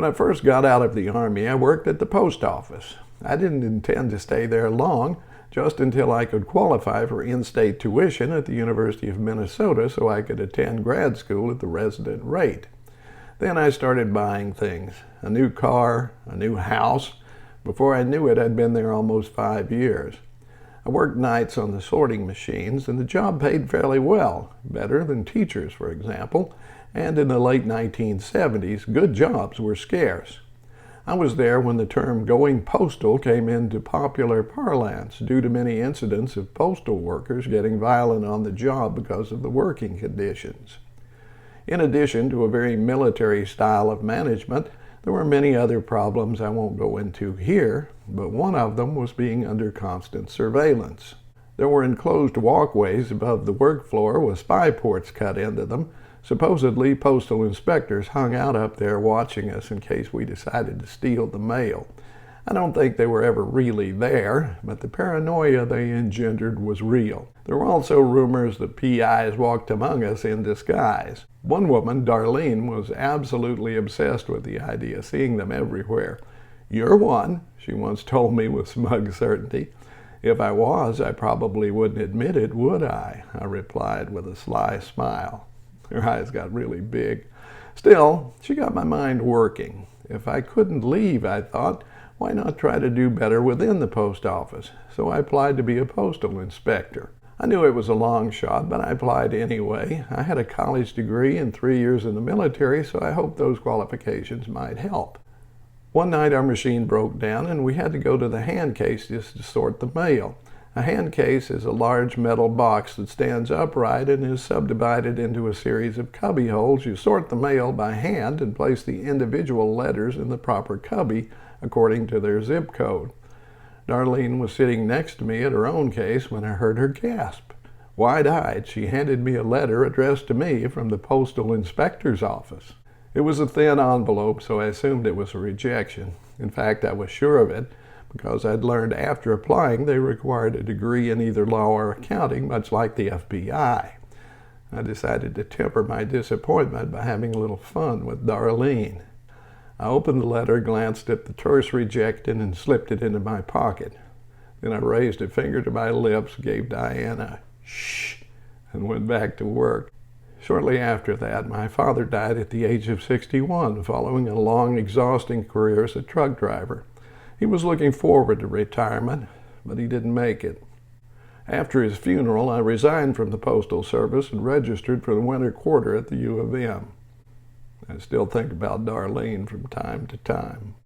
When I first got out of the Army, I worked at the post office. I didn't intend to stay there long, just until I could qualify for in-state tuition at the University of Minnesota so I could attend grad school at the resident rate. Then I started buying things, a new car, a new house. Before I knew it, I'd been there almost 5 years. I worked nights on the sorting machines, and the job paid fairly well, better than teachers, for example, and in the late 1970s, good jobs were scarce. I was there when the term going postal came into popular parlance due to many incidents of postal workers getting violent on the job because of the working conditions. In addition to a very military style of management, there were many other problems I won't go into here, but one of them was being under constant surveillance. There were enclosed walkways above the work floor with spy ports cut into them. Supposedly, postal inspectors hung out up there watching us in case we decided to steal the mail. I don't think they were ever really there, but the paranoia they engendered was real. There were also rumors that PIs walked among us in disguise. One woman, Darlene, was absolutely obsessed with the idea, seeing them everywhere. "You're one," she once told me with smug certainty. "If I was, I probably wouldn't admit it, would I?" I replied with a sly smile. Her eyes got really big. Still, she got my mind working. If I couldn't leave, I thought, why not try to do better within the post office? So I applied to be a postal inspector. I knew it was a long shot, but I applied anyway. I had a college degree and 3 years in the military, so I hoped those qualifications might help. One night our machine broke down and we had to go to the hand case just to sort the mail. A hand case is a large metal box that stands upright and is subdivided into a series of cubby holes. You sort the mail by hand and place the individual letters in the proper cubby according to their zip code. Darlene was sitting next to me at her own case when I heard her gasp. Wide-eyed, she handed me a letter addressed to me from the postal inspector's office. It was a thin envelope, so I assumed it was a rejection. In fact, I was sure of it, because I'd learned after applying they required a degree in either law or accounting, much like the FBI. I decided to temper my disappointment by having a little fun with Darlene. I opened the letter, glanced at the terse rejected, and slipped it into my pocket. Then I raised a finger to my lips, gave Diane a shh, and went back to work. Shortly after that, my father died at the age of 61, following a long, exhausting career as a truck driver. He was looking forward to retirement, but he didn't make it. After his funeral, I resigned from the Postal Service and registered for the winter quarter at the U of M. I still think about Darlene from time to time.